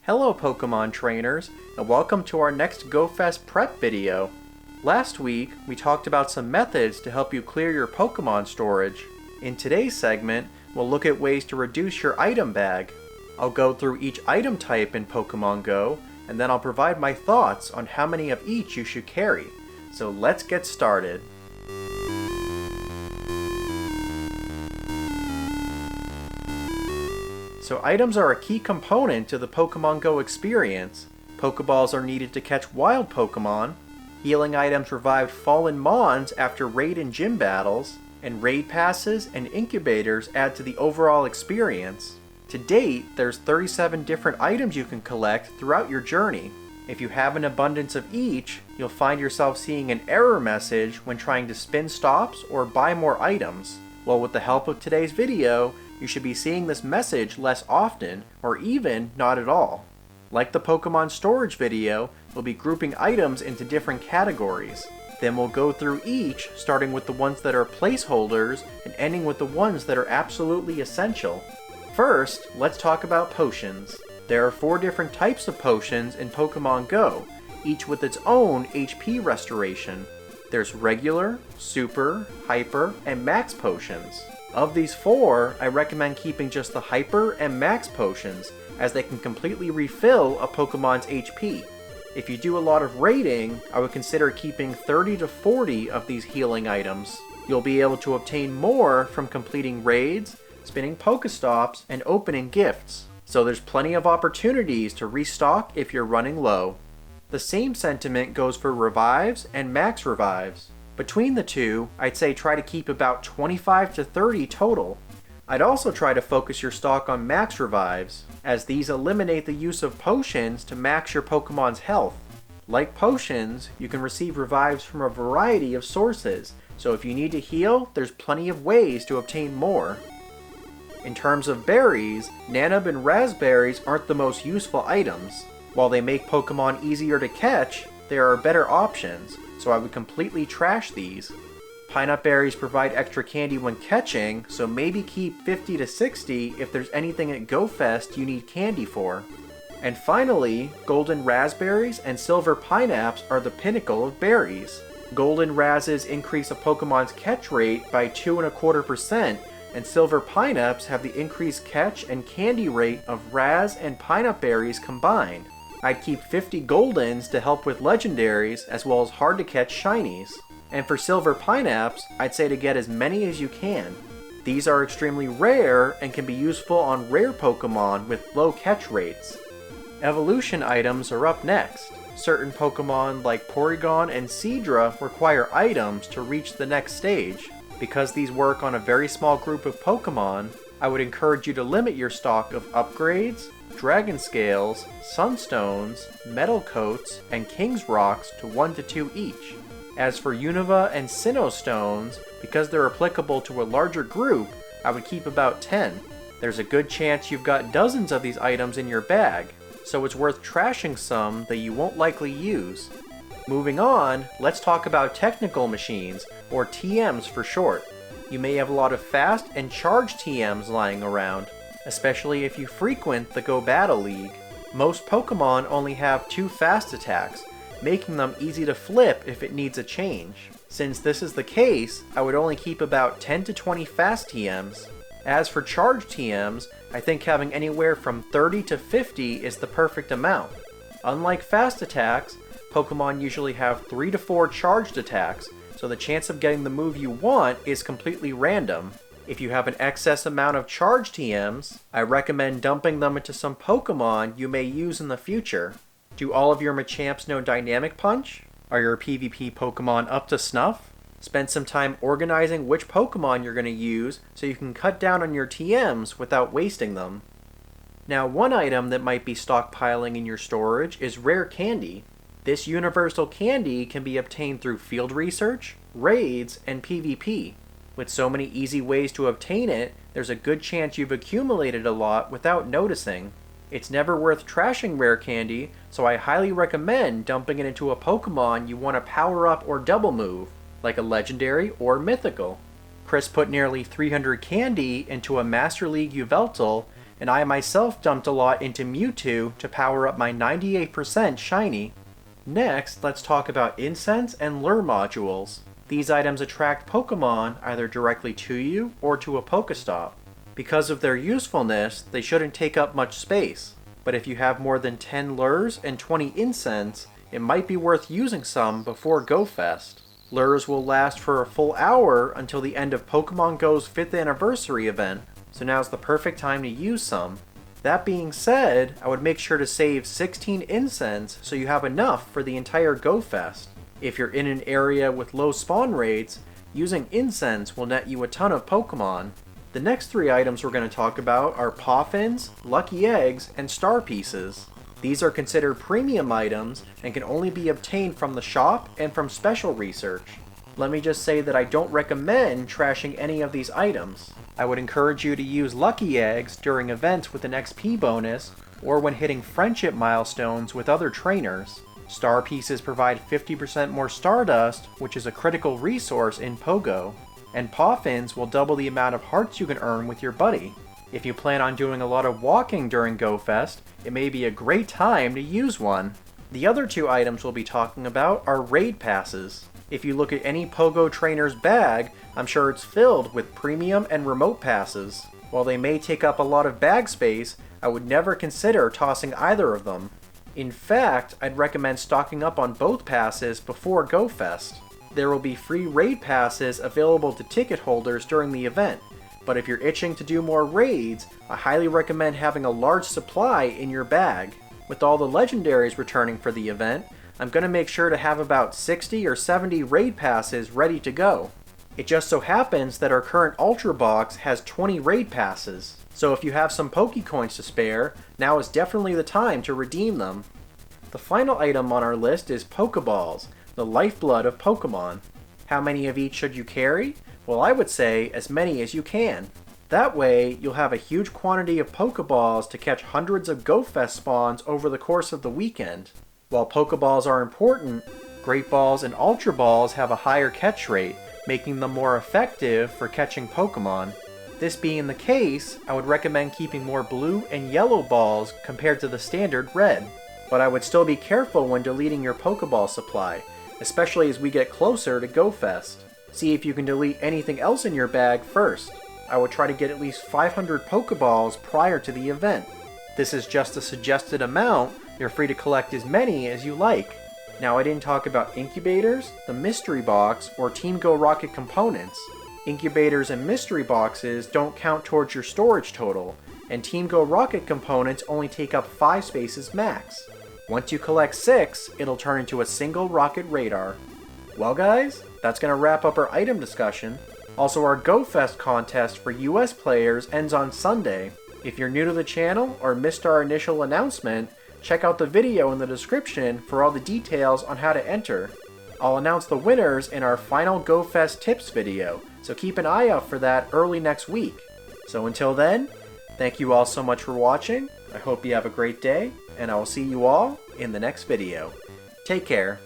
Hello Pokemon trainers, and welcome to our next GoFest prep video. Last week, we talked about some methods to help you clear your Pokemon storage. In today's segment, we'll look at ways to reduce your item bag. I'll go through each item type in Pokemon Go, and then I'll provide my thoughts on how many of each you should carry. So let's get started. So items are a key component to the Pokemon Go experience. Pokeballs are needed to catch wild Pokemon. Healing items revive fallen Mons after raid and gym battles. And raid passes and incubators add to the overall experience. To date, there's 37 different items you can collect throughout your journey. If you have an abundance of each, you'll find yourself seeing an error message when trying to spin stops or buy more items. Well, with the help of today's video, you should be seeing this message less often, or even not at all. Like the Pokemon storage video, we'll be grouping items into different categories. Then we'll go through each, starting with the ones that are placeholders and ending with the ones that are absolutely essential. First, let's talk about potions. There are 4 different types of potions in Pokemon Go, each with its own HP restoration. There's regular, super, hyper, and max potions. Of these 4, I recommend keeping just the hyper and max potions, as they can completely refill a Pokemon's HP. If you do a lot of raiding, I would consider keeping 30 to 40 of these healing items. You'll be able to obtain more from completing raids, spinning Pokestops, and opening gifts. So there's plenty of opportunities to restock if you're running low. The same sentiment goes for revives and max revives. Between the two, I'd say try to keep about 25 to 30 total. I'd also try to focus your stock on max revives, as these eliminate the use of potions to max your Pokemon's health. Like potions, you can receive revives from a variety of sources, so if you need to heal, there's plenty of ways to obtain more. In terms of berries, Nanab and Raspberries aren't the most useful items. While they make Pokemon easier to catch, there are better options, so I would completely trash these. Pineapple berries provide extra candy when catching, so maybe keep 50 to 60 if there's anything at GoFest you need candy for. And finally, golden raspberries and silver pineapples are the pinnacle of berries. Golden Razes increase a Pokemon's catch rate by 2.25%, and silver pineapples have the increased catch and candy rate of Raz and pineapple berries combined. I'd keep 50 Goldens to help with legendaries as well as hard to catch shinies. And for silver pineapples, I'd say to get as many as you can. These are extremely rare and can be useful on rare Pokemon with low catch rates. Evolution items are up next. Certain Pokemon like Porygon and Seadra require items to reach the next stage. Because these work on a very small group of Pokemon, I would encourage you to limit your stock of upgrades, Dragon Scales, Sunstones, Metal Coats, and King's Rocks to 1 to 2 each. As for Unova and Sinnoh Stones, because they're applicable to a larger group, I would keep about 10. There's a good chance you've got dozens of these items in your bag, so it's worth trashing some that you won't likely use. Moving on, let's talk about technical machines, or TMs for short. You may have a lot of fast and charged TMs lying around, especially if you frequent the Go Battle League. Most Pokemon only have 2 fast attacks, making them easy to flip if it needs a change. Since this is the case, I would only keep about 10 to 20 fast TMs. As for charged TMs, I think having anywhere from 30 to 50 is the perfect amount. Unlike fast attacks, Pokemon usually have 3 to 4 charged attacks, so the chance of getting the move you want is completely random. If you have an excess amount of charged TMs, I recommend dumping them into some Pokemon you may use in the future. Do all of your Machamps know Dynamic Punch? Are your PvP Pokemon up to snuff? Spend some time organizing which Pokemon you're going to use so you can cut down on your TMs without wasting them. Now, one item that might be stockpiling in your storage is rare candy. This universal candy can be obtained through field research, raids, and PvP. With so many easy ways to obtain it, there's a good chance you've accumulated a lot without noticing. It's never worth trashing rare candy, so I highly recommend dumping it into a Pokemon you want to power up or double move, like a legendary or mythical. Chris put nearly 300 candy into a Master League Yveltal, and I myself dumped a lot into Mewtwo to power up my 98% shiny. Next, let's talk about Incense and Lure modules. These items attract Pokemon either directly to you or to a Pokestop. Because of their usefulness, they shouldn't take up much space, but if you have more than 10 lures and 20 incense, it might be worth using some before Go Fest. Lures will last for a full hour until the end of Pokemon Go's 5th anniversary event, so now's the perfect time to use some. That being said, I would make sure to save 16 incense so you have enough for the entire Go Fest. If you're in an area with low spawn rates, using incense will net you a ton of Pokemon. The next 3 items we're going to talk about are Poffins, Lucky Eggs, and Star Pieces. These are considered premium items and can only be obtained from the shop and from special research. Let me just say that I don't recommend trashing any of these items. I would encourage you to use Lucky Eggs during events with an XP bonus or when hitting friendship milestones with other trainers. Star Pieces provide 50% more Stardust, which is a critical resource in Pogo. And Poffins will double the amount of hearts you can earn with your buddy. If you plan on doing a lot of walking during Go Fest, it may be a great time to use one. The other 2 items we'll be talking about are Raid Passes. If you look at any Pogo trainer's bag, I'm sure it's filled with premium and remote passes. While they may take up a lot of bag space, I would never consider tossing either of them. In fact, I'd recommend stocking up on both passes before Go Fest. There will be free raid passes available to ticket holders during the event, but if you're itching to do more raids, I highly recommend having a large supply in your bag. With all the legendaries returning for the event, I'm going to make sure to have about 60 or 70 raid passes ready to go. It just so happens that our current Ultra Box has 20 raid passes, so if you have some Pokecoins to spare, now is definitely the time to redeem them. The final item on our list is Pokeballs, the lifeblood of Pokemon. How many of each should you carry? Well, I would say as many as you can. That way, you'll have a huge quantity of Pokeballs to catch hundreds of Go Fest spawns over the course of the weekend. While Pokeballs are important, Great Balls and Ultra Balls have a higher catch rate, making them more effective for catching Pokemon. This being the case, I would recommend keeping more blue and yellow balls compared to the standard red. But I would still be careful when deleting your Pokeball supply, especially as we get closer to Go Fest. See if you can delete anything else in your bag first. I would try to get at least 500 Pokeballs prior to the event. This is just a suggested amount, you're free to collect as many as you like. Now, I didn't talk about incubators, the mystery box, or Team Go Rocket components. Incubators and mystery boxes don't count towards your storage total, and Team Go Rocket components only take up 5 spaces max. Once you collect 6, it'll turn into a single rocket radar. Well guys, that's going to wrap up our item discussion. Also, our Go Fest contest for US players ends on Sunday. If you're new to the channel or missed our initial announcement, check out the video in the description for all the details on how to enter. I'll announce the winners in our final Go Fest tips video, so keep an eye out for that early next week. So until then, thank you all so much for watching, I hope you have a great day, and I will see you all in the next video. Take care.